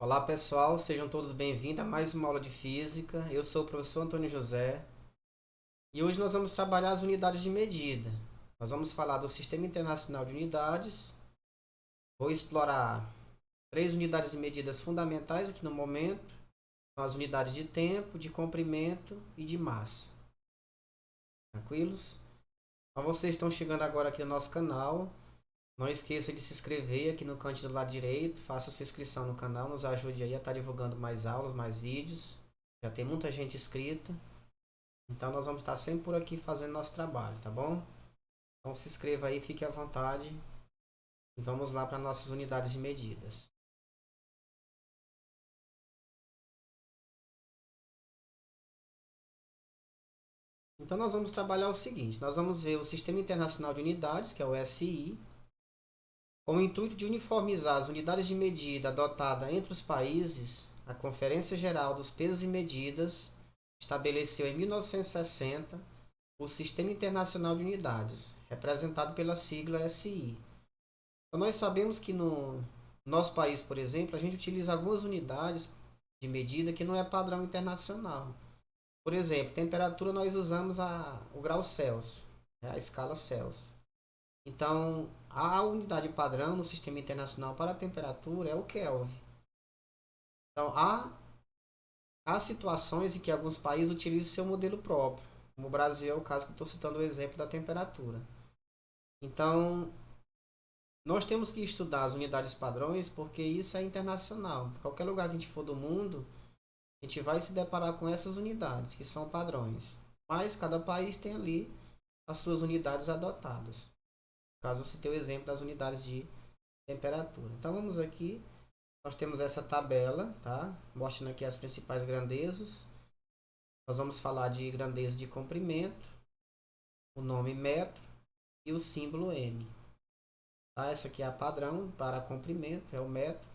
Olá pessoal, sejam todos bem-vindos a mais uma aula de Física. Eu sou o professor Antônio José e hoje nós vamos trabalhar as unidades de medida. Nós vamos falar do Sistema Internacional de Unidades. Vou explorar três unidades de medidas fundamentais aqui no momento. São as unidades de tempo, de comprimento e de massa. Tranquilos? Então vocês estão chegando agora aqui no nosso canal. Não esqueça de se inscrever aqui no canto do lado direito. Faça sua inscrição no canal, nos ajude aí a estar divulgando mais aulas, mais vídeos. Já tem muita gente inscrita. Então nós vamos estar sempre por aqui fazendo nosso trabalho, tá bom? Então se inscreva aí, fique à vontade. E vamos lá para nossas unidades de medidas. Então nós vamos trabalhar o seguinte, nós vamos ver o Sistema Internacional de Unidades, que é o SI, com o intuito de uniformizar as unidades de medida adotadas entre os países. A Conferência Geral dos Pesos e Medidas estabeleceu em 1960 o Sistema Internacional de Unidades, representado pela sigla SI. Então, nós sabemos que no nosso país, por exemplo, a gente utiliza algumas unidades de medida que não é padrão internacional. Por exemplo, temperatura nós usamos o grau Celsius, né, a escala Celsius. Então, a unidade padrão no sistema internacional para a temperatura é o Kelvin. Então, há situações em que alguns países utilizam seu modelo próprio, como o Brasil é o caso que eu estou citando o exemplo da temperatura. Então, nós temos que estudar as unidades padrões porque isso é internacional. Qualquer lugar que a gente for do mundo, a gente vai se deparar com essas unidades, que são padrões. Mas cada país tem ali as suas unidades adotadas. No caso, eu citei o exemplo das unidades de temperatura. Então vamos aqui, nós temos essa tabela, tá? Mostrando aqui as principais grandezas. Nós vamos falar de grandeza de comprimento, o nome metro e o símbolo M. Tá? Essa aqui é a padrão para comprimento, é o metro.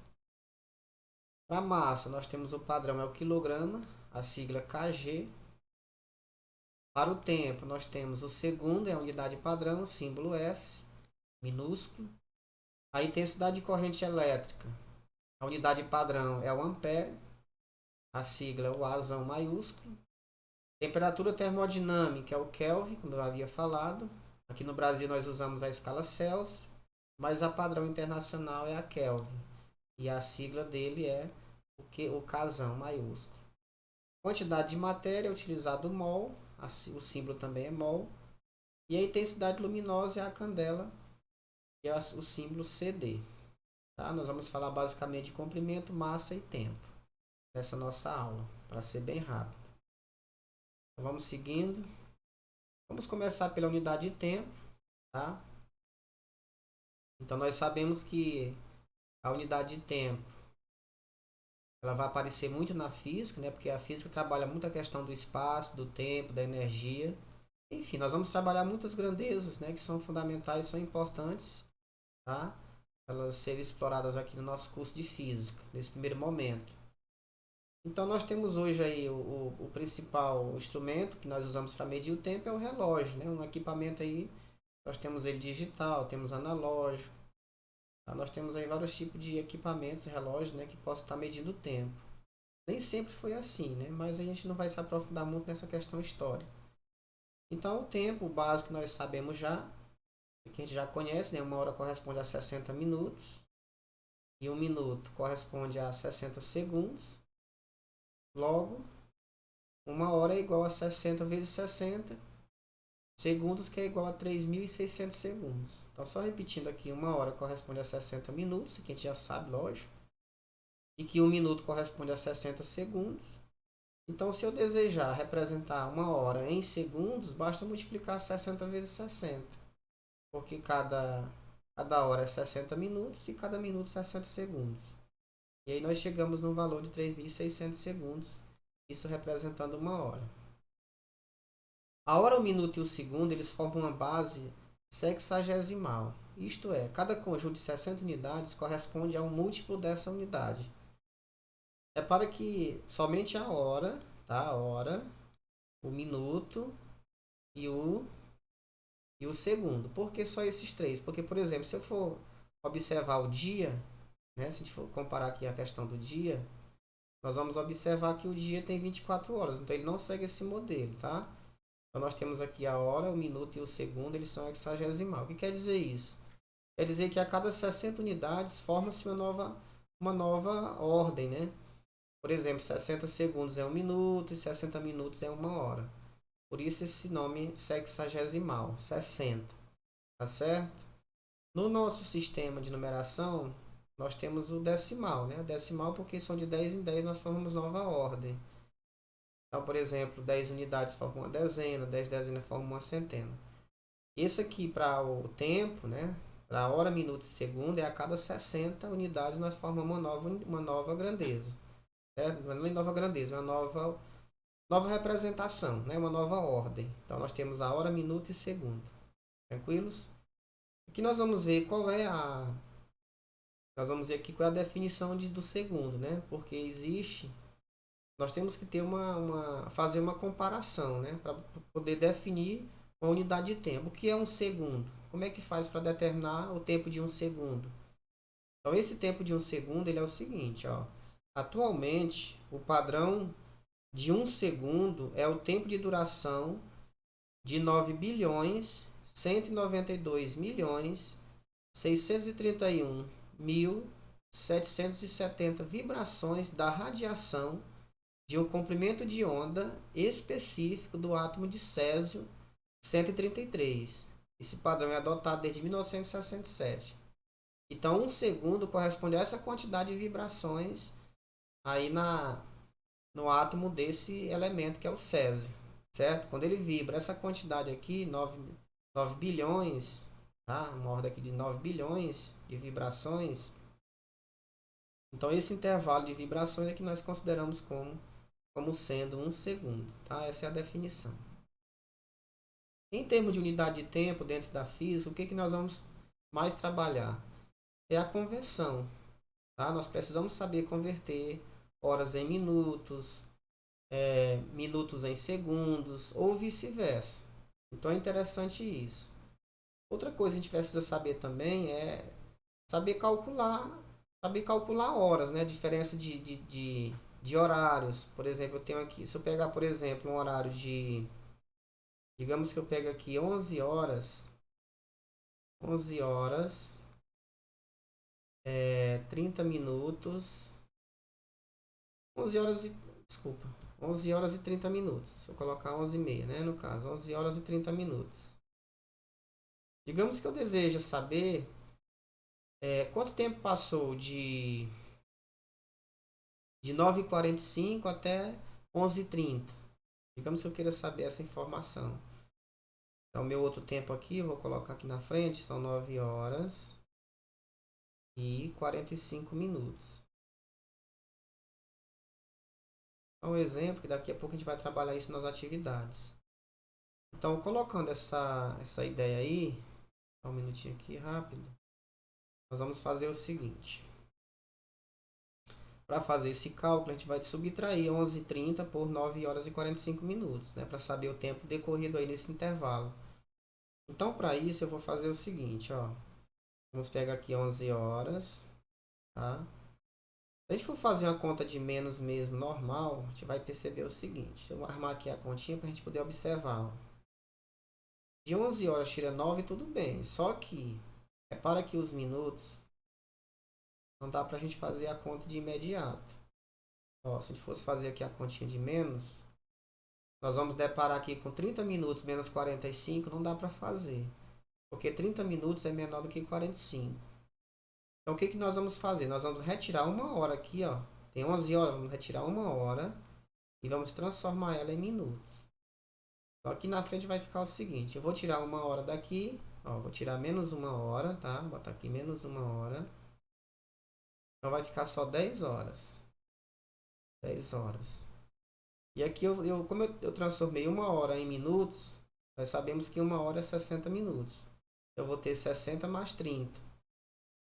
Para massa, nós temos o padrão, é o quilograma, a sigla kg. Para o tempo, nós temos o segundo, é a unidade padrão, símbolo S, minúsculo. A intensidade de corrente elétrica, a unidade padrão é o ampere, a sigla é o Azão maiúsculo. Temperatura termodinâmica é o Kelvin, como eu havia falado. Aqui no Brasil nós usamos a escala Celsius, mas a padrão internacional é a Kelvin. E a sigla dele é o Kzão maiúsculo. Quantidade de matéria é utilizado o mol, o símbolo também é mol. E a intensidade luminosa é a candela, que é o símbolo CD. Tá? Nós vamos falar basicamente de comprimento, massa e tempo nessa nossa aula, para ser bem rápido. Então, vamos seguindo. Vamos começar pela unidade de tempo. Tá? Então nós sabemos que a unidade de tempo ela vai aparecer muito na física, né? Porque a física trabalha muito a questão do espaço, do tempo, da energia. Enfim, nós vamos trabalhar muitas grandezas, né? Que são fundamentais, são importantes, tá? Elas serem exploradas aqui no nosso curso de física, nesse primeiro momento. Então nós temos hoje aí o principal instrumento que nós usamos para medir o tempo é o relógio, né? Um equipamento aí, nós temos ele digital, temos analógico, tá? Nós temos aí vários tipos de equipamentos, relógios, né? Que possam estar medindo o tempo. Nem sempre foi assim, né? Mas a gente não vai se aprofundar muito nessa questão histórica. Então o tempo básico que nós sabemos já, que a gente já conhece, né? Uma hora corresponde a 60 minutos e um minuto corresponde a 60 segundos. Logo, uma hora é igual a 60 vezes 60 segundos, que é igual a 3.600 segundos. Então, só repetindo aqui, uma hora corresponde a 60 minutos, que a gente já sabe, lógico. E que um minuto corresponde a 60 segundos. Então, se eu desejar representar uma hora em segundos, basta multiplicar 60 vezes 60. Porque cada hora é 60 minutos e cada minuto 60 segundos. E aí nós chegamos no valor de 3.600 segundos, isso representando uma hora. A hora, o minuto e o segundo, eles formam uma base sexagesimal. Isto é, cada conjunto de 60 unidades corresponde a um múltiplo dessa unidade. É para que somente a hora, tá? A hora, o minuto e o segundo. Por que só esses três? Porque, por exemplo, se eu for observar o dia, né? Se a gente for comparar aqui a questão do dia, nós vamos observar que o dia tem 24 horas, então ele não segue esse modelo, tá? Então nós temos aqui a hora, o minuto e o segundo, eles são hexagesimal. O que quer dizer isso? Quer dizer que a cada 60 unidades forma-se uma nova ordem, né? Por exemplo, 60 segundos é um minuto e 60 minutos é uma hora. Por isso esse nome sexagesimal, 60, tá certo? No nosso sistema de numeração, nós temos o decimal, né? O decimal porque são de 10 em 10 nós formamos nova ordem. Então, por exemplo, 10 unidades formam uma dezena, 10 dezenas formam uma centena. Esse aqui para o tempo, né? Para hora, minuto e segundo, é a cada 60 unidades nós formamos uma nova grandeza. Certo? Não é nova grandeza, é uma nova representação, né? Uma nova ordem. Então nós temos a hora, minuto e segundo. Tranquilos? Aqui nós vamos ver qual é a. Nós vamos ver aqui qual é a definição do segundo, né? Porque existe. Nós temos que ter fazer uma comparação, né? Para poder definir uma unidade de tempo. O que é um segundo? Como é que faz para determinar o tempo de um segundo? Então, esse tempo de um segundo ele é o seguinte, ó. Atualmente, o padrão de um segundo é o tempo de duração de 9 bilhões 192 milhões 631 mil 770 vibrações da radiação de um comprimento de onda específico do átomo de césio 133. Esse padrão é adotado desde 1967. Então, um segundo corresponde a essa quantidade de vibrações aí no átomo desse elemento que é o césio, certo? Quando ele vibra essa quantidade aqui, 9 bilhões, tá? Uma ordem aqui de 9 bilhões de vibrações. Então, esse intervalo de vibrações é que nós consideramos como sendo um segundo, tá? Essa é a definição. Em termos de unidade de tempo dentro da física, o que nós vamos mais trabalhar? É a conversão, tá? Nós precisamos saber converter horas em minutos, minutos em segundos ou vice-versa. Então é interessante isso. Outra coisa que a gente precisa saber também é saber calcular, saber calcular horas, né? A diferença de horários. Por exemplo, eu tenho aqui, se eu pegar, por exemplo, um horário digamos que eu pego aqui 11 horas, 30 minutos, 11 horas e, desculpa, 11 horas e 30 minutos. Se eu colocar 11 e meia, né, no caso, 11 horas e 30 minutos. Digamos que eu desejo saber quanto tempo passou de 9h45 até 11h30. Digamos que eu queira saber essa informação. Então, meu outro tempo aqui, eu vou colocar aqui na frente, são 9 horas e 45 minutos. É um exemplo que daqui a pouco a gente vai trabalhar isso nas atividades. Então, colocando essa ideia aí, um minutinho aqui rápido, nós vamos fazer o seguinte. Para fazer esse cálculo, a gente vai subtrair 11h30 por 9 horas e 45 minutos, né, para saber o tempo decorrido aí nesse intervalo. Então, para isso, eu vou fazer o seguinte, ó. Vamos pegar aqui 11 horas, tá? Se a gente for fazer uma conta de menos mesmo normal, a gente vai perceber o seguinte. Eu vou armar aqui a continha para a gente poder observar. Ó. De 11 horas tira 9, tudo bem. Só que, repara que os minutos, não dá para a gente fazer a conta de imediato. Ó, se a gente fosse fazer aqui a continha de menos, nós vamos deparar aqui com 30 minutos menos 45, não dá para fazer. Porque 30 minutos é menor do que 45. Então, o que nós vamos fazer? Nós vamos retirar uma hora aqui, ó. Tem 11 horas, vamos retirar uma hora e vamos transformar ela em minutos. Então, aqui na frente vai ficar o seguinte. Eu vou tirar uma hora daqui, ó. Vou tirar menos uma hora, tá? Vou botar aqui menos uma hora. Então, vai ficar só 10 horas. 10 horas. E aqui, como eu transformei uma hora em minutos, nós sabemos que uma hora é 60 minutos. Eu vou ter 60 mais 30.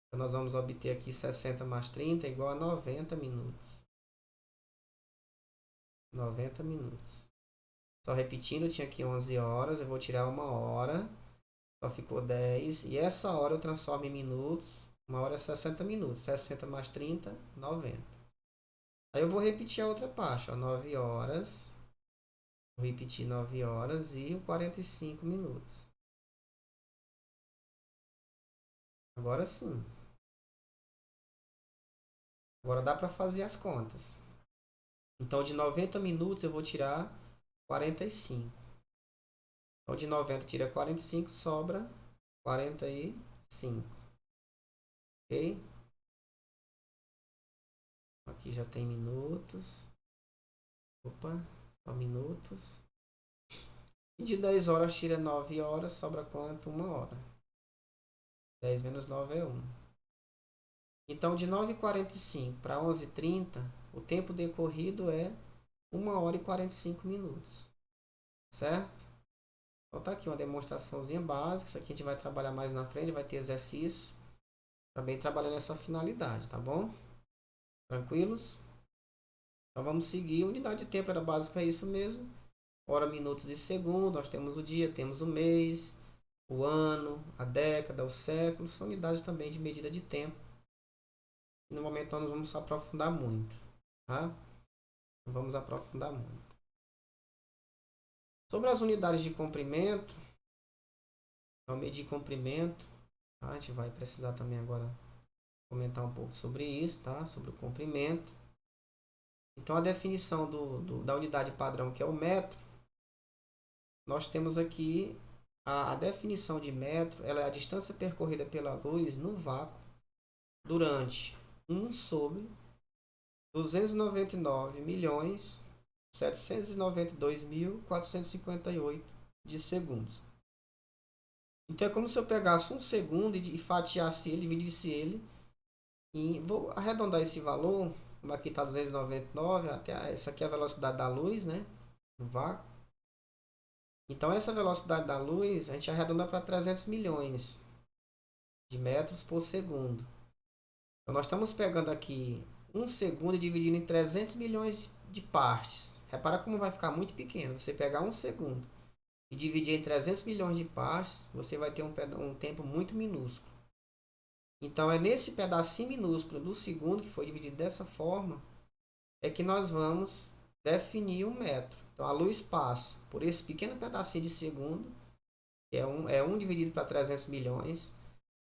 Então, nós vamos obter aqui 60 mais 30 igual a 90 minutos. 90 minutos. Só repetindo, eu tinha aqui 11 horas, eu vou tirar uma hora. Só ficou 10. E essa hora eu transformo em minutos. 1 hora é 60 minutos. 60 mais 30, 90. Aí eu vou repetir a outra parte, ó, 9 horas. Vou repetir 9 horas e 45 minutos. Agora sim. Agora dá para fazer as contas. Então, de 90 minutos eu vou tirar 45. Então, de 90 tira 45, sobra 45. Ok? Aqui já tem minutos. Opa, só minutos. E de 10 horas tira 9 horas, sobra quanto? 1 hora. 10 menos 9 é 1. Então, de 9h45 para 11h30, o tempo decorrido é 1 hora e 45 minutos. Certo? Então, tá aqui uma demonstraçãozinha básica. Isso aqui a gente vai trabalhar mais na frente, vai ter exercício. Também trabalhando essa finalidade, tá bom? Tranquilos? Então, vamos seguir. Unidade de tempo era básica, é isso mesmo. Hora, minutos e segundo. Nós temos o dia, temos o mês, o ano, a década, o século. São unidades também de medida de tempo. No momento nós vamos aprofundar muito, tá? Não vamos aprofundar muito. Sobre as unidades de comprimento, então medir comprimento, tá? A gente vai precisar também agora comentar um pouco sobre isso, tá? Sobre o comprimento. Então a definição da unidade padrão, que é o metro, nós temos aqui a definição de metro, ela é a distância percorrida pela luz no vácuo durante 1 sobre 299.792.458 de segundos. Então é como se eu pegasse um segundo e fatiasse ele, dividisse ele, e vou arredondar esse valor, como aqui está 299, até essa aqui é a velocidade da luz, né? No vácuo. Então essa velocidade da luz a gente arredonda para 300 milhões de metros por segundo. Então nós estamos pegando aqui um segundo e dividindo em 300 milhões de partes. Repara como vai ficar muito pequeno. Você pegar um segundo e dividir em 300 milhões de partes, você vai ter um tempo muito minúsculo. Então é nesse pedacinho minúsculo do segundo, que foi dividido dessa forma, é que nós vamos definir um metro. Então a luz passa por esse pequeno pedacinho de segundo, que é 1 dividido para 300 milhões.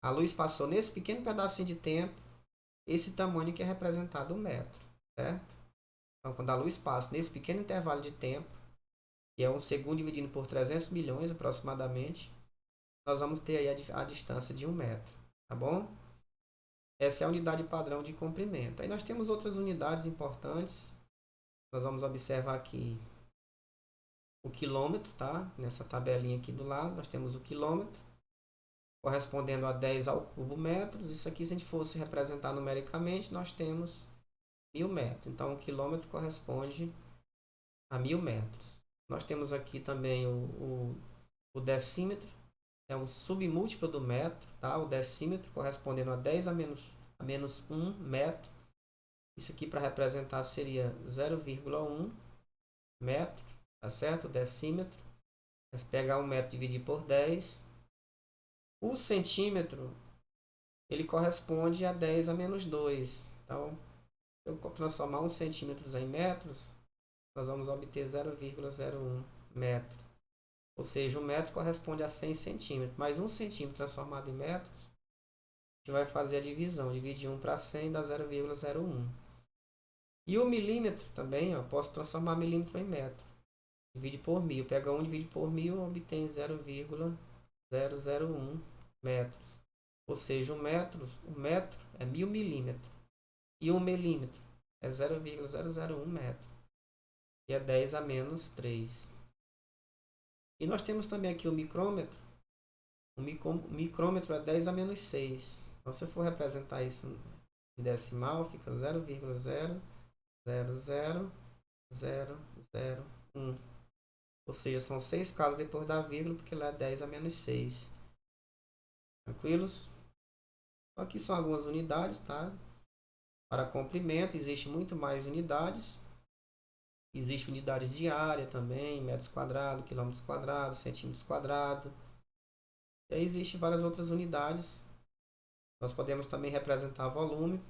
A luz passou nesse pequeno pedacinho de tempo, esse tamanho que é representado o metro, certo? Então, quando a luz passa nesse pequeno intervalo de tempo, que é 1 segundo dividido por 300 milhões aproximadamente, nós vamos ter aí a distância de 1 metro, tá bom? Essa é a unidade padrão de comprimento. Aí nós temos outras unidades importantes. Nós vamos observar aqui o quilômetro, tá? Nessa tabelinha aqui do lado, nós temos o quilômetro, correspondendo a 10 ao cubo metros. Isso aqui, se a gente fosse representar numericamente, nós temos 1000 metros. Então, o quilômetro corresponde a 1000 metros. Nós temos aqui também o decímetro, é um submúltiplo do metro, tá? O decímetro correspondendo a 10 a menos 1 metro. Isso aqui para representar seria 0,1 metro, tá certo? O decímetro. Mas pegar 1 metro e dividir por 10. O centímetro, ele corresponde a 10 a menos 2. Então, se eu transformar 1 centímetro em metros, nós vamos obter 0,01 metro. Ou seja, 1 metro corresponde a 100 centímetros. Mais 1 centímetro transformado em metros, a gente vai fazer a divisão. Dividir 1 para 100 dá 0,01. E o milímetro também, ó, posso transformar milímetro em metro. Divide por 1000. Pega 1, divide por 1000, obtém 0,001 metros. Ou seja, o metro é 1000 milímetros. E 1 milímetro é 0,001 metro. E é 10 a menos 3. E nós temos também aqui o micrômetro. O micrômetro é 10 a menos 6. Então, se eu for representar isso em decimal, fica 0,0000001. Ou seja, são 6 casas depois da vírgula, porque lá é 10 a menos 6. Tranquilos? Então, aqui são algumas unidades, tá? Para comprimento, existe muito mais unidades. Existem unidades de área também, metros quadrados, quilômetros quadrados, centímetros quadrados. E aí existem várias outras unidades. Nós podemos também representar volume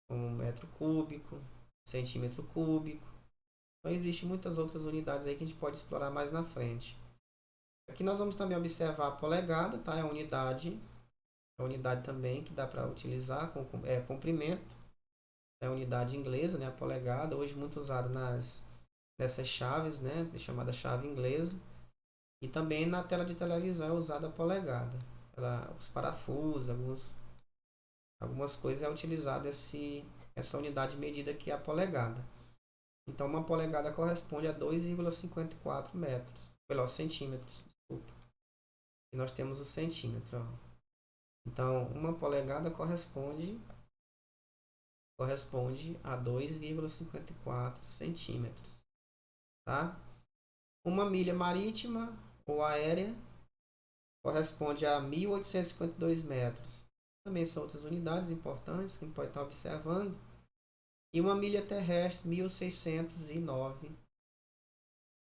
como metro cúbico, centímetro cúbico. Então, existem muitas outras unidades aí que a gente pode explorar mais na frente. Aqui nós vamos também observar a polegada, tá? É a unidade também que dá para utilizar com comprimento. É a unidade inglesa, né? A polegada, hoje muito usada nessas chaves, né? Chamada chave inglesa. E também na tela de televisão é usada a polegada. Os parafusos, algumas coisas é utilizada essa unidade de medida que é a polegada. Então, uma polegada corresponde a 2,54 metros, centímetros, desculpa. E nós temos o centímetro. Ó. Então, uma polegada corresponde a 2,54 centímetros. Tá? Uma milha marítima ou aérea corresponde a 1.852 metros. Também são outras unidades importantes que a gente pode estar observando. E uma milha terrestre, 1.609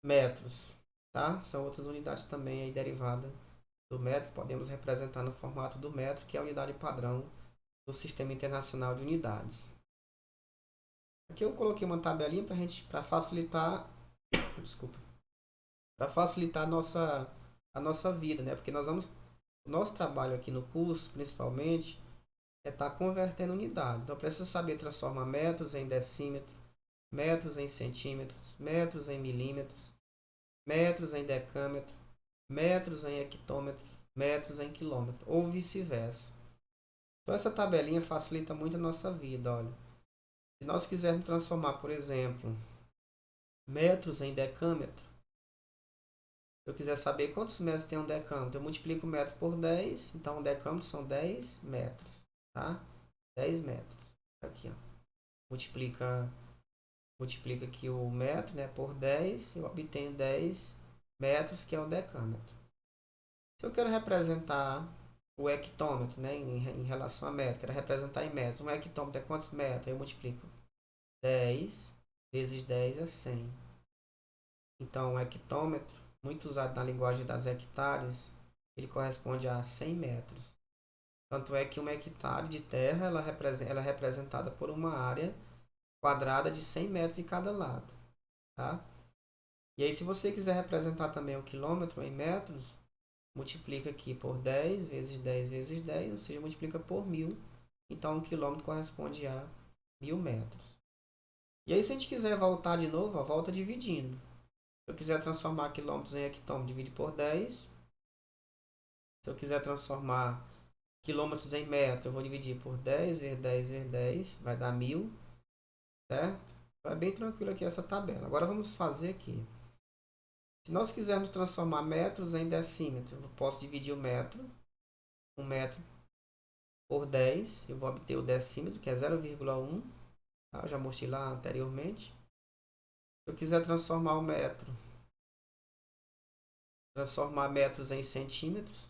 metros. Tá? São outras unidades também aí derivadas do metro. Podemos representar no formato do metro, que é a unidade padrão do Sistema Internacional de Unidades. Aqui eu coloquei uma tabelinha para facilitar, desculpa, para facilitar a nossa vida, né? Porque o nosso trabalho aqui no curso, principalmente, é estar convertendo unidade. Então, precisa saber transformar metros em decímetros, metros em centímetros, metros em milímetros, metros em decâmetro, metros em hectômetro, metros em quilômetro, ou vice-versa. Então, essa tabelinha facilita muito a nossa vida, olha. Se nós quisermos transformar, por exemplo, metros em decâmetro, se eu quiser saber quantos metros tem um decâmetro, eu multiplico o metro por 10, então um decâmetro são 10 metros, tá? 10 metros. Aqui, ó. Multiplica aqui o metro, né, por 10, eu obtenho 10 metros, que é o decâmetro. Se eu quero representar o hectômetro, né, em relação a metro, quero representar em metros. Um hectômetro é quantos metros? Eu multiplico 10 vezes 10 é 100. Então, o hectômetro, muito usado na linguagem das hectares, ele corresponde a 100 metros. Tanto é que uma hectare de terra ela é representada por uma área quadrada de 100 metros de cada lado. Tá? E aí, se você quiser representar também o quilômetro em metros, multiplica aqui por 10 vezes 10 vezes 10, ou seja, multiplica por 1.000. Então, um quilômetro corresponde a 1.000 metros. E aí, se a gente quiser voltar de novo, ó, volta dividindo. Se eu quiser transformar quilômetros em hectômetro, divide por 10. Se eu quiser transformar quilômetros em metro, eu vou dividir por 10 vezes 10 vezes 10, vai dar 1.000, certo? Então é bem tranquilo aqui essa tabela. Agora vamos fazer aqui. Se nós quisermos transformar metros em decímetro, eu posso dividir o metro, 1 metro por 10, eu vou obter o decímetro, que é 0,1, tá? Eu já mostrei lá anteriormente. Se eu quiser transformar metros em centímetros,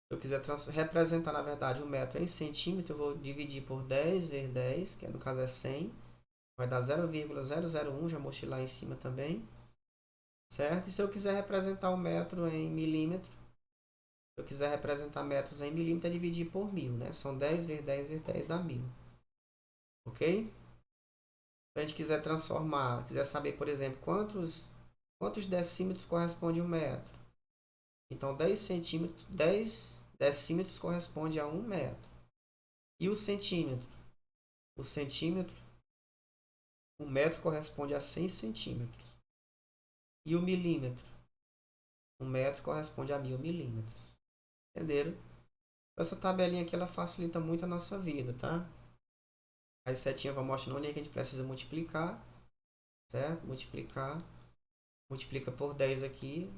se eu quiser representar, na verdade, o metro em centímetro, eu vou dividir por 10 vezes 10, que no caso é 100, vai dar 0,001, já mostrei lá em cima também, certo? E se eu quiser representar o metro em milímetro, se eu quiser representar metros em milímetro, é dividir por 1.000, né? São 10 vezes 10 vezes 10 dá 1.000, ok? Se a gente quiser transformar, quiser saber, por exemplo, quantos decímetros corresponde um metro, então 10 decímetros corresponde a 1 metro. E o centímetro? O metro corresponde a 100 centímetros. E o milímetro? O metro corresponde a 1.000 milímetros. Entenderam? Essa tabelinha aqui ela facilita muito a nossa vida, tá? As setinhas vão mostrando onde é que a gente precisa multiplicar, certo? Multiplica por 10 aqui.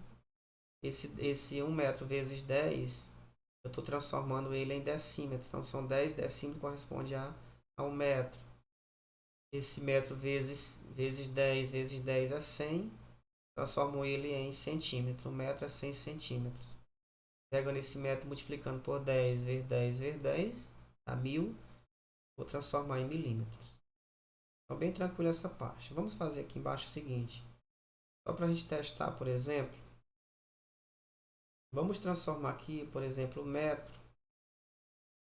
Esse 1 metro vezes 10, eu estou transformando ele em decímetro. Então, são 10 decímetros, corresponde a 1 metro. Esse metro vezes 10 vezes 10 é 100. Transformo ele em centímetro. 1 metro é 100 centímetros. Pegando esse metro, multiplicando por 10 vezes 10 vezes 10, dá 1.000. Vou transformar em milímetros. Então, bem tranquilo essa parte. Vamos fazer aqui embaixo o seguinte. Só para a gente testar, por exemplo. Vamos transformar aqui, por exemplo, o metro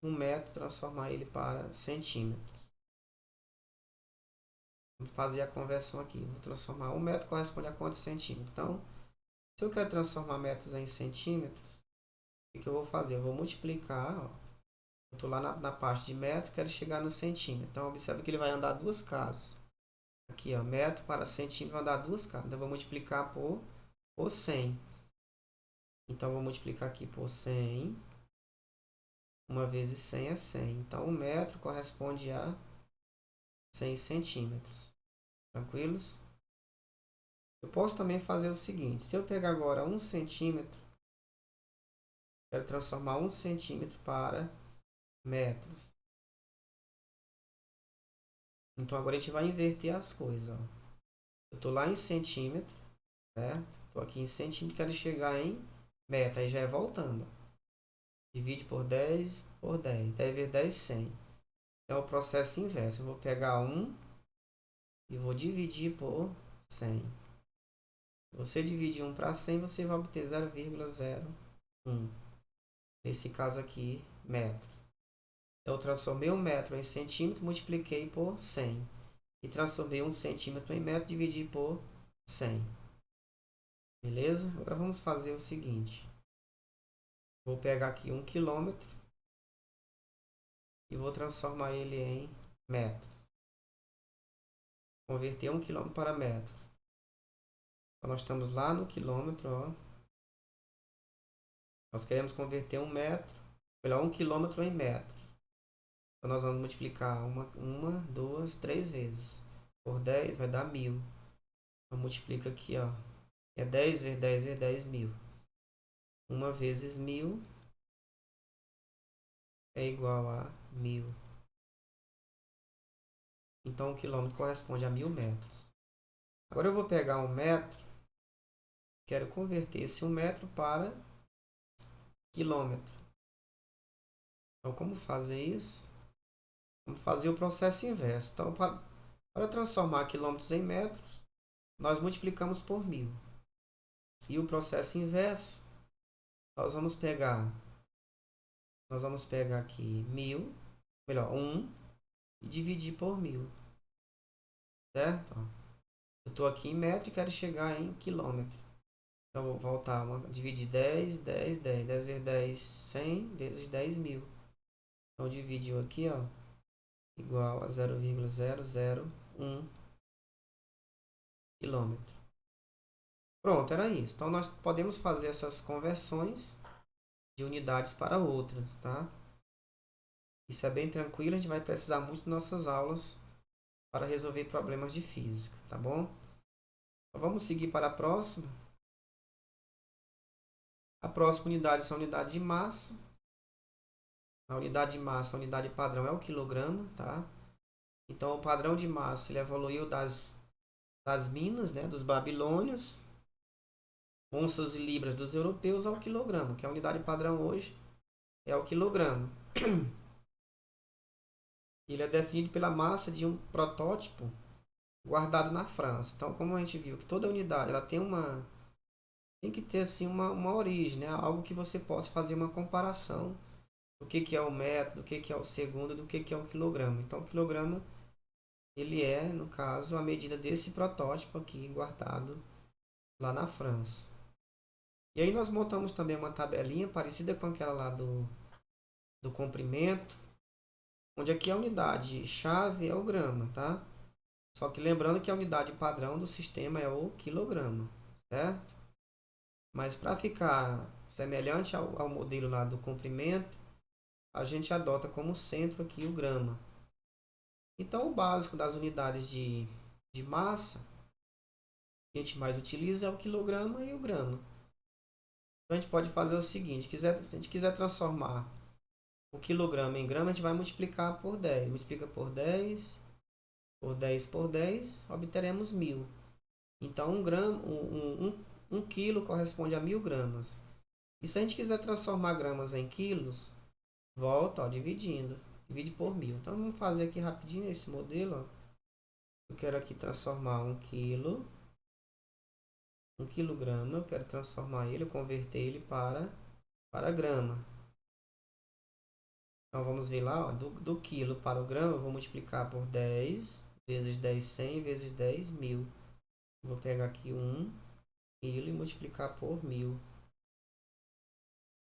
um metro, transformar ele para centímetros. Vou fazer a conversão aqui. Vou transformar um metro corresponde a quantos centímetros? Então, se eu quero transformar metros em centímetros, o que eu vou fazer? Eu vou multiplicar. Ó. Eu estou lá na parte de metro, quero chegar no centímetro. Então, observe que ele vai andar duas casas. Aqui, ó, metro para centímetro vai andar duas casas. Então, eu vou multiplicar por 100. Então, eu vou multiplicar aqui por 100. 1 vezes 100 é 100. Então, um metro corresponde a 100 centímetros. Tranquilos? Eu posso também fazer o seguinte. Se eu pegar agora 1 centímetro, quero transformar 1 centímetro para metros. Então, agora a gente vai inverter as coisas. Ó. Eu estou lá em centímetro, certo? Estou aqui em centímetro, quero chegar em metro. Aí já é voltando. Divide por 10 por 10. 10 vezes 10, 100. É o processo inverso. Eu vou pegar 1 e vou dividir por 100. Se você dividir 1 para 100, você vai obter 0,01. Nesse caso aqui, metro. Eu transformei 1 metro em centímetro, multipliquei por 100. E transformei 1 centímetro em metro, dividi por 100. Beleza? Agora vamos fazer o seguinte. Vou pegar aqui 1 quilômetro e vou transformar ele em metros. Converter 1 quilômetro para metros. Então, nós estamos lá no quilômetro. Ó. Nós queremos converter 1 metro, melhor, 1 quilômetro em metros. Então, nós vamos multiplicar uma, duas, 3 vezes. Por 10 vai dar 1000. Então, multiplica aqui, ó. É 10 vezes 10 vezes 10, 1000. 1 vezes 1000 é igual a 1000. Então, o quilômetro corresponde a 1000 metros. Agora, eu vou pegar 1 metro. Quero converter esse 1 metro para quilômetro. Então, como fazer isso? Vamos fazer o processo inverso. Então, para transformar quilômetros em metros, nós multiplicamos por 1000. E o processo inverso, nós vamos pegar aqui 1000, melhor, 1, e dividir por 1000. Certo? Eu estou aqui em metro e quero chegar em quilômetro. Então, vou voltar, dividir 10, 10, 10. 10 vezes 10, 100 vezes 10, 1000. Então, dividiu aqui, ó, igual a 0,001 quilômetro. Pronto, era isso. Então, nós podemos fazer essas conversões de unidades para outras, tá? Isso é bem tranquilo, a gente vai precisar muito de nossas aulas para resolver problemas de física, tá bom? Então, vamos seguir para a próxima. A próxima unidade são a unidade de massa. A unidade de massa, a unidade padrão é o quilograma, tá? Então, o padrão de massa ele evoluiu das minas, né, dos babilônios, onças e libras dos europeus ao quilograma, que a unidade padrão hoje é o quilograma. Ele é definido pela massa de um protótipo guardado na França. Então, como a gente viu que toda unidade ela tem que ter assim uma origem, né? Algo que você possa fazer uma comparação do que é o metro, do que é o segundo, do que é o quilograma. Então, o quilograma ele é, no caso, a medida desse protótipo aqui guardado lá na França. E aí nós montamos também uma tabelinha parecida com aquela lá do comprimento, onde aqui a unidade chave é o grama, tá? Só que lembrando que a unidade padrão do sistema é o quilograma, certo? Mas para ficar semelhante ao modelo lá do comprimento, a gente adota como centro aqui o grama. Então, o básico das unidades de massa que a gente mais utiliza é o quilograma e o grama. Então, a gente pode fazer o seguinte, se a gente quiser transformar o quilograma em grama, a gente vai multiplicar por 10. Multiplica por 10, por 10, por 10, obteremos 1000. Então, um quilo corresponde a 1000 gramas. E se a gente quiser transformar gramas em quilos, volta, ó, dividindo. Divide por 1000. Então, vamos fazer aqui rapidinho esse modelo. Ó. Eu quero aqui transformar 1 quilo, 1 quilograma. Eu quero transformar ele, converter ele para grama. Então vamos ver lá, ó, do quilo para o grama, eu vou multiplicar por 10 vezes 10, 100 vezes 10, 1000. Vou pegar aqui 1 quilo e multiplicar por 1000,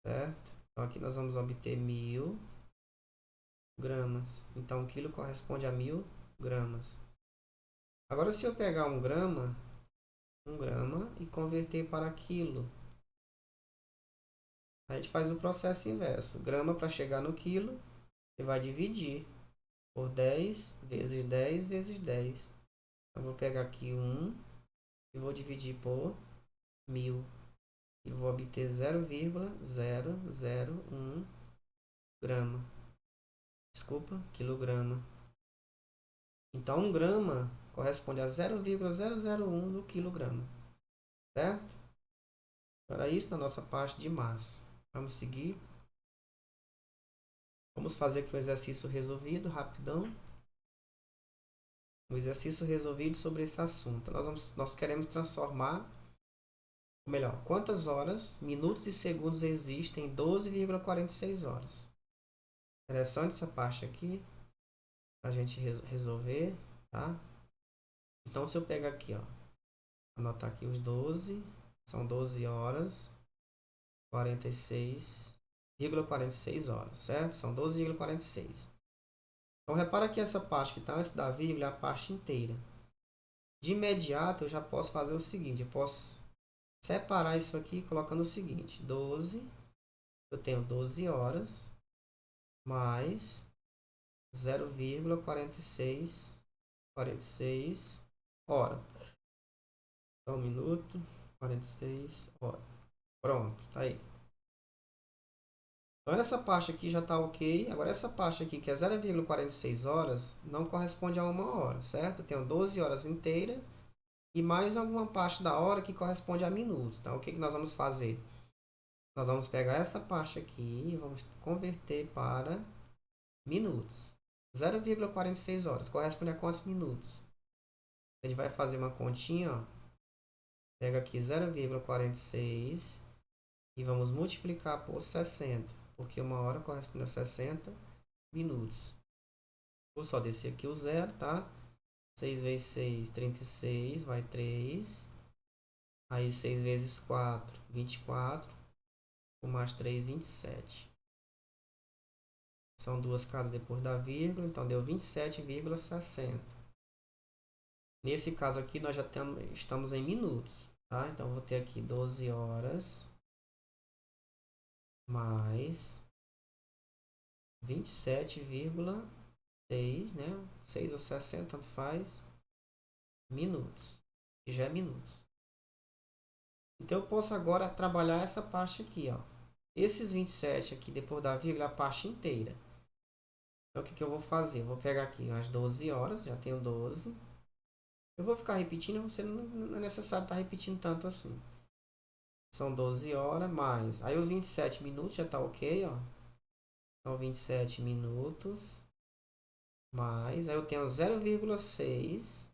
certo? Então aqui nós vamos obter 1000 gramas. Então 1 quilo corresponde a 1000 gramas. Agora se eu pegar 1 grama e converter para quilo, a gente faz o processo inverso. Grama para chegar no quilo, você vai dividir por 10 vezes 10 vezes 10. Eu vou pegar aqui 1 e vou dividir por 1000. E vou obter 0,001 grama. Desculpa, quilograma. Então 1 grama corresponde a 0,001 do quilograma. Certo? Para isso na nossa parte de massa. Vamos seguir. Vamos fazer aqui um exercício resolvido, rapidão. Um exercício resolvido sobre esse assunto. Nós queremos transformar, ou melhor, quantas horas, minutos e segundos existem em 12,46 horas. Interessante essa parte aqui, para a gente resolver, tá? Então, se eu pegar aqui, ó, anotar aqui os 12, são 12 horas, 46,46 horas, certo? São 12,46. Então, repara que essa parte que está antes da vírgula é a parte inteira. De imediato, eu já posso fazer o seguinte, eu posso separar isso aqui colocando o seguinte, 12, eu tenho 12 horas, mais 0,46 horas. Só 1 minuto, 46 horas. Pronto, tá aí. Então essa parte aqui já está ok. Agora essa parte aqui, que é 0,46 horas, não corresponde a 1 hora, certo? Eu tenho 12 horas inteiras e mais alguma parte da hora que corresponde a minutos. Então o que nós vamos fazer? Nós vamos pegar essa parte aqui e vamos converter para minutos. 0,46 horas corresponde a quantos minutos? A gente vai fazer uma continha, ó. Pega aqui 0,46 e vamos multiplicar por 60, porque 1 hora corresponde a 60 minutos. Vou só descer aqui o zero, tá? 6 vezes 6, 36, vai 3. Aí 6 vezes 4, 24. Com mais 3, 27. São duas casas depois da vírgula, então deu 27,60. Nesse caso aqui nós já estamos em minutos, tá? Então eu vou ter aqui 12 horas mais 27,6, né? 6 ou 60, tanto faz, minutos. Que já é minutos. Então eu posso agora trabalhar essa parte aqui, ó. Esses 27 aqui depois da vírgula é a parte inteira. Então o que eu vou fazer? Eu vou pegar aqui as 12 horas, já tenho 12. Eu vou ficar repetindo, você não é necessário estar repetindo tanto assim. São 12 horas mais. Aí os 27 minutos já tá ok, ó. São 27 minutos mais. Aí eu tenho 0,6.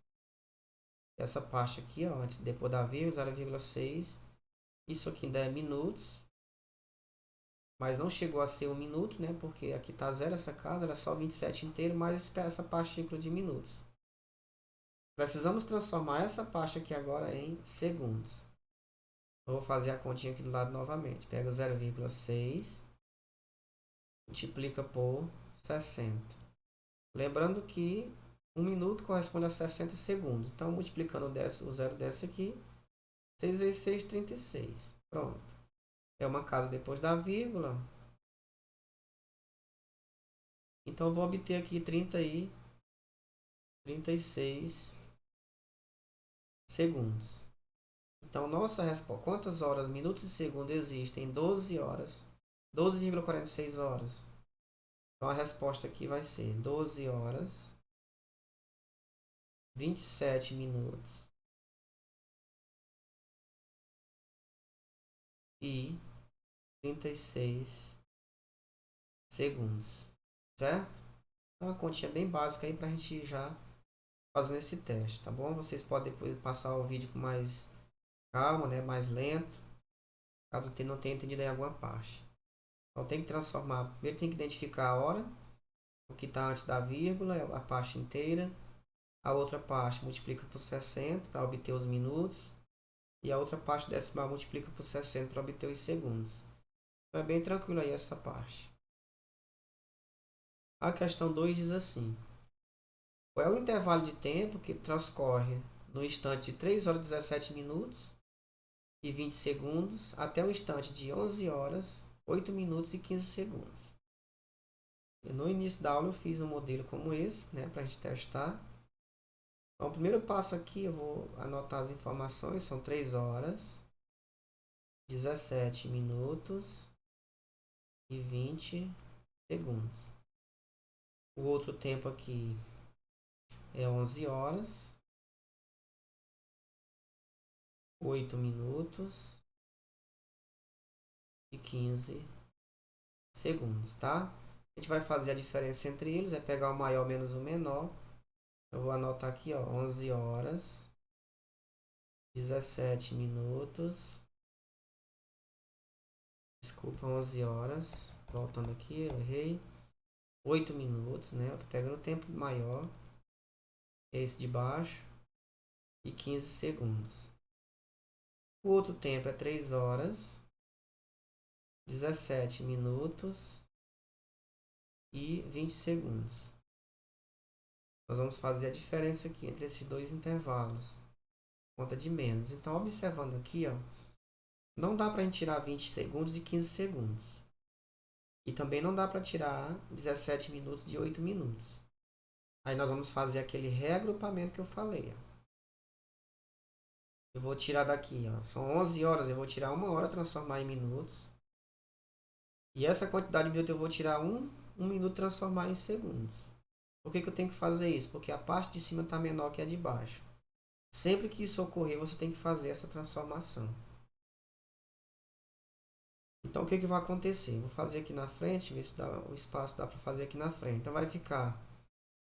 Essa parte aqui, ó, antes depois da vírgula, 0,6. Isso aqui ainda é minutos. Mas não chegou a ser 1 minuto, né? Porque aqui tá zero essa casa, era só 27 inteiro, mais essa partícula de minutos. Precisamos transformar essa parte aqui agora em segundos. Eu vou fazer a continha aqui do lado novamente. Pega 0,6, multiplica por 60. Lembrando que 1 minuto corresponde a 60 segundos. Então, multiplicando o zero desse aqui, 6 vezes 6, 36. Pronto. É uma casa depois da vírgula. Então, eu vou obter aqui 36 segundos. Então, nossa resposta, quantas horas, minutos e segundos existem? 12 horas. 12,46 horas. Então, a resposta aqui vai ser 12 horas, 27 minutos e 36 segundos. Certo? Então, uma continha bem básica aí para a gente já fazendo esse teste, tá bom? Vocês podem depois passar o vídeo com mais calma, né? Mais lento, caso não tenha entendido em alguma parte. Então tem que transformar, primeiro tem que identificar a hora, o que está antes da vírgula, a parte inteira. A outra parte multiplica por 60 para obter os minutos. E a outra parte decimal multiplica por 60 para obter os segundos. Então é bem tranquilo aí essa parte. A questão 2 diz assim: qual é o intervalo de tempo que transcorre no instante de 3 horas e 17 minutos e 20 segundos até o instante de 11 horas, 8 minutos e 15 segundos? E no início da aula eu fiz um modelo como esse, né, para a gente testar. Então, o primeiro passo aqui, eu vou anotar as informações, são 3 horas, 17 minutos e 20 segundos. O outro tempo aqui é 11 horas, 8 minutos e 15 segundos, tá? A gente vai fazer a diferença entre eles, é pegar o maior menos o menor. Eu vou anotar aqui, ó, 11 horas, 17 minutos, desculpa, 11 horas, voltando aqui, eu errei, 8 minutos, né? Eu tô pegando o tempo maior, esse de baixo, e 15 segundos. O outro tempo é 3 horas, 17 minutos e 20 segundos. Nós vamos fazer a diferença aqui entre esses dois intervalos. Conta de menos. Então, observando aqui, ó, não dá para a gente tirar 20 segundos de 15 segundos. E também não dá para tirar 17 minutos de 8 minutos. Aí nós vamos fazer aquele reagrupamento que eu falei. Ó. Eu vou tirar daqui, ó, são 11 horas, eu vou tirar 1 hora, transformar em minutos. E essa quantidade de minutos eu vou tirar 1 minuto, transformar em segundos. Por que eu tenho que fazer isso? Porque a parte de cima está menor que a de baixo. Sempre que isso ocorrer, você tem que fazer essa transformação. Então, o que vai acontecer? Vou fazer aqui na frente, ver se dá, o espaço dá para fazer aqui na frente. Então, vai ficar...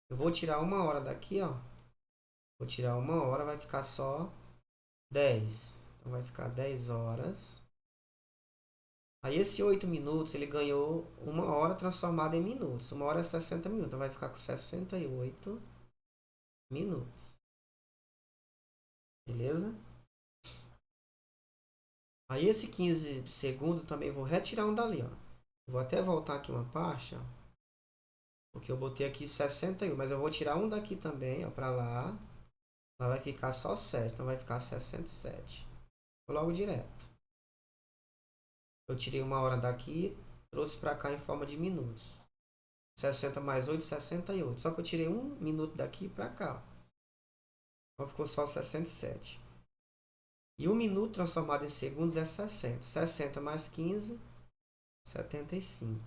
Eu vou tirar 1 hora daqui, ó. Vou tirar 1 hora, vai ficar só 10. Então, vai ficar 10 horas. Aí, esse 8 minutos, ele ganhou 1 hora transformada em minutos. 1 hora é 60 minutos. Então, vai ficar com 68 minutos. Beleza? Aí, esse 15 segundos, também vou retirar um dali, ó. Vou até voltar aqui uma parte, ó. Porque eu botei aqui 61, mas eu vou tirar um daqui também, ó, para lá. Lá vai ficar só 7, então vai ficar 67. Vou logo direto. Eu tirei 1 hora daqui, trouxe para cá em forma de minutos. 60 mais 8, 68. Só que eu tirei 1 minuto daqui para cá. Então ficou só 67. E 1 minuto transformado em segundos é 60. 60 mais 15, 75.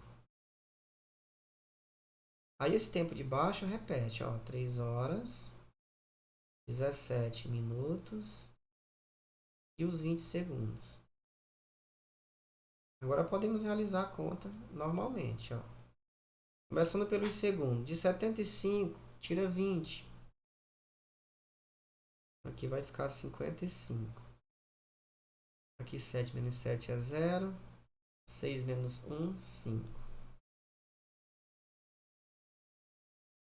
Aí esse tempo de baixo repete, ó, 3 horas, 17 minutos e os 20 segundos. Agora podemos realizar a conta normalmente, ó. Começando pelos segundos. De 75, tira 20. Aqui vai ficar 55. Aqui 7 menos 7 é 0. 6 menos 1, 5.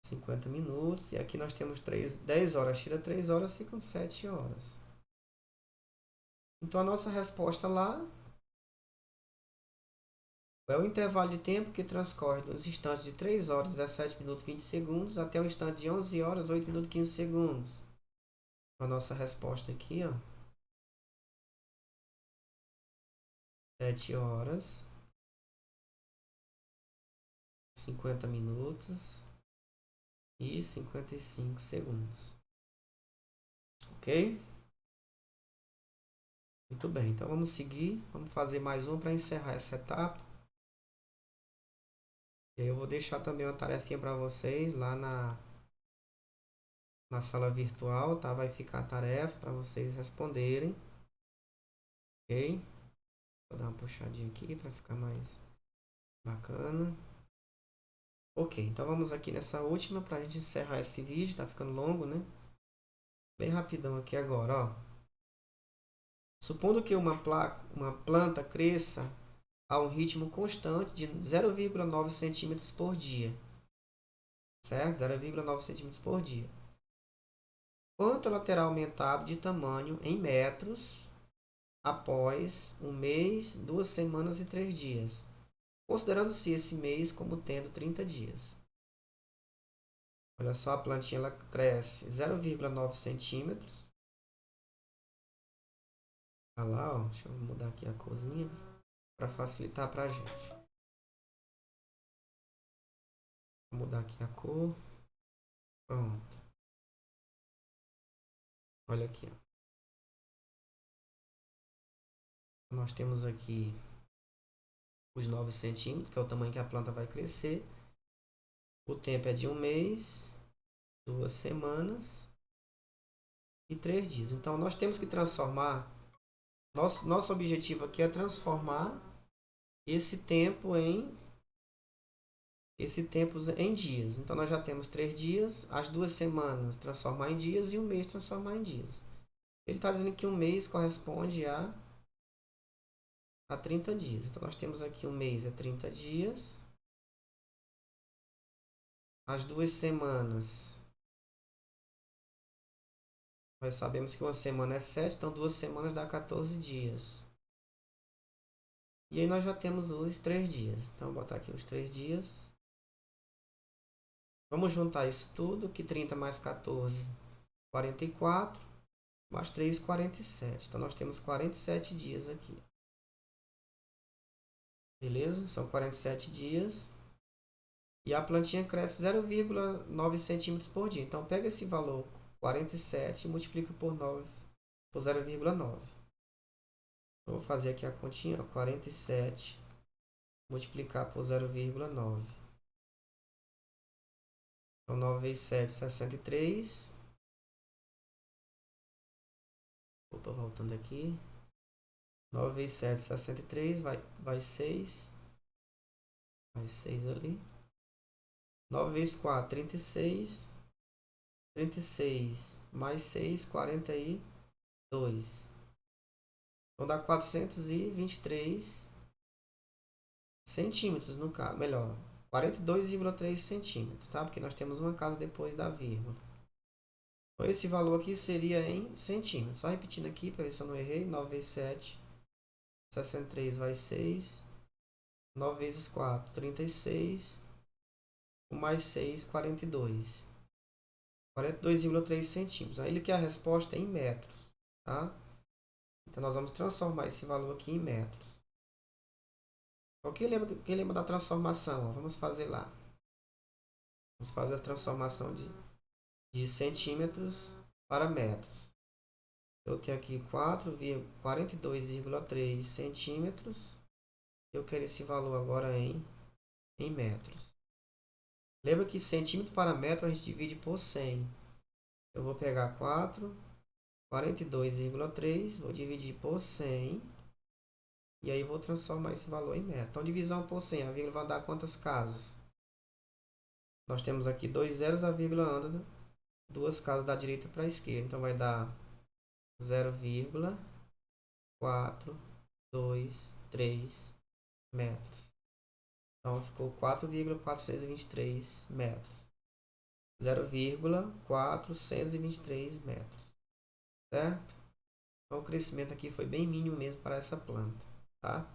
50 minutos. E aqui nós temos 10 horas. Tira 3 horas, ficam 7 horas. Então a nossa resposta lá é o intervalo de tempo que transcorre nos instantes de 3 horas, 17 minutos, 20 segundos até o instante de 11 horas, 8 minutos, 15 segundos. A nossa resposta aqui, ó, 7 horas, 50 minutos e 55 segundos. Ok? Muito bem, então vamos seguir. Vamos fazer mais um para encerrar essa etapa. E aí eu vou deixar também uma tarefinha para vocês lá na sala virtual, tá? Vai ficar a tarefa para vocês responderem. Ok? Vou dar uma puxadinha aqui para ficar mais bacana. Ok, então vamos aqui nessa última para a gente encerrar esse vídeo. Tá ficando longo, né? Bem rapidão aqui agora, ó. Supondo que uma planta cresça a um ritmo constante de 0,9 centímetros por dia. Certo? 0,9 centímetros por dia. Quanto ela terá aumentado de tamanho em metros após um mês, 2 semanas e 3 dias, considerando-se esse mês como tendo 30 dias. Olha só, a plantinha ela cresce 0,9 centímetros. Olha lá, ó, deixa eu mudar aqui a corzinha para facilitar para a gente. Vou mudar aqui a cor. Pronto. Olha aqui, ó. Nós temos aqui os 9 centímetros, que é o tamanho que a planta vai crescer. O tempo é de um mês, 2 semanas e 3 dias. Então, nós temos que transformar. Nosso objetivo aqui é transformar esse tempo em dias. Então, nós já temos 3 dias, as 2 semanas transformar em dias e o mês transformar em dias. Ele está dizendo que um mês corresponde a 30 dias. Então, nós temos aqui um mês é 30 dias. As 2 semanas, nós sabemos que uma semana é 7, então 2 semanas dá 14 dias. E aí nós já temos os 3 dias. Então, vou botar aqui os 3 dias. Vamos juntar isso tudo, que 30 mais 14, 44, mais 3, 47. Então, nós temos 47 dias aqui. Beleza? São 47 dias. E a plantinha cresce 0,9 centímetros por dia. Então, pega esse valor 47 e multiplica por 0,9. Vou fazer aqui a continha, 47 multiplicar por 0,9. Então, 9 vezes 7, 63. Opa, voltando aqui. 9 vezes 7, 63. Vai 6. Vai 6 ali. 9 vezes 4, 36. 36 mais 6, 42. Então dá 423 centímetros no caso. Melhor, 42,3 centímetros, tá? Porque nós temos uma casa depois da vírgula. Então esse valor aqui seria em centímetros. Só repetindo aqui para ver se eu não errei. 9 vezes 7, 63 vai 6. 9 vezes 4, 36. Mais 6, 42. 42,3 centímetros. Aí ele quer a resposta em metros, tá? Então nós vamos transformar esse valor aqui em metros. Então, quem lembra da transformação? Vamos fazer lá. Vamos fazer a transformação de centímetros para metros. Eu tenho aqui 42,3 centímetros. Eu quero esse valor agora em metros. Lembra que centímetro para metro a gente divide por 100. Eu vou pegar 42,3, vou dividir por 100. E aí vou transformar esse valor em metro. Então, divisão por 100, a vírgula vai dar quantas casas? Nós temos aqui 2 zeros, a vírgula anda 2 casas da direita para a esquerda. Então, vai dar 0,423 metros. Então, ficou 4,423 metros. 0,423 metros. Certo? Então, o crescimento aqui foi bem mínimo mesmo para essa planta. Tá?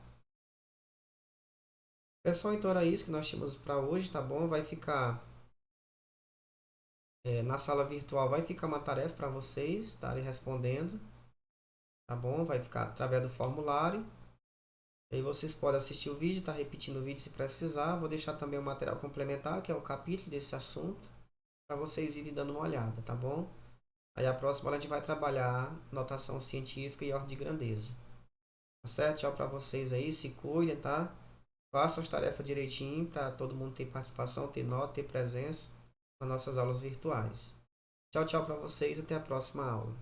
Pessoal, então era isso que nós tínhamos para hoje, tá bom? Vai ficar na sala virtual, vai ficar uma tarefa para vocês estarem respondendo, tá bom? Vai ficar através do formulário. Aí vocês podem assistir o vídeo, tá repetindo o vídeo se precisar. Vou deixar também o material complementar, que é o capítulo desse assunto, para vocês irem dando uma olhada, tá bom? Aí a próxima a gente vai trabalhar notação científica e ordem de grandeza. Tá certo? Tchau para vocês aí, se cuidem, tá? Façam as tarefas direitinho para todo mundo ter participação, ter nota, ter presença nas nossas aulas virtuais. Tchau, tchau para vocês, até a próxima aula.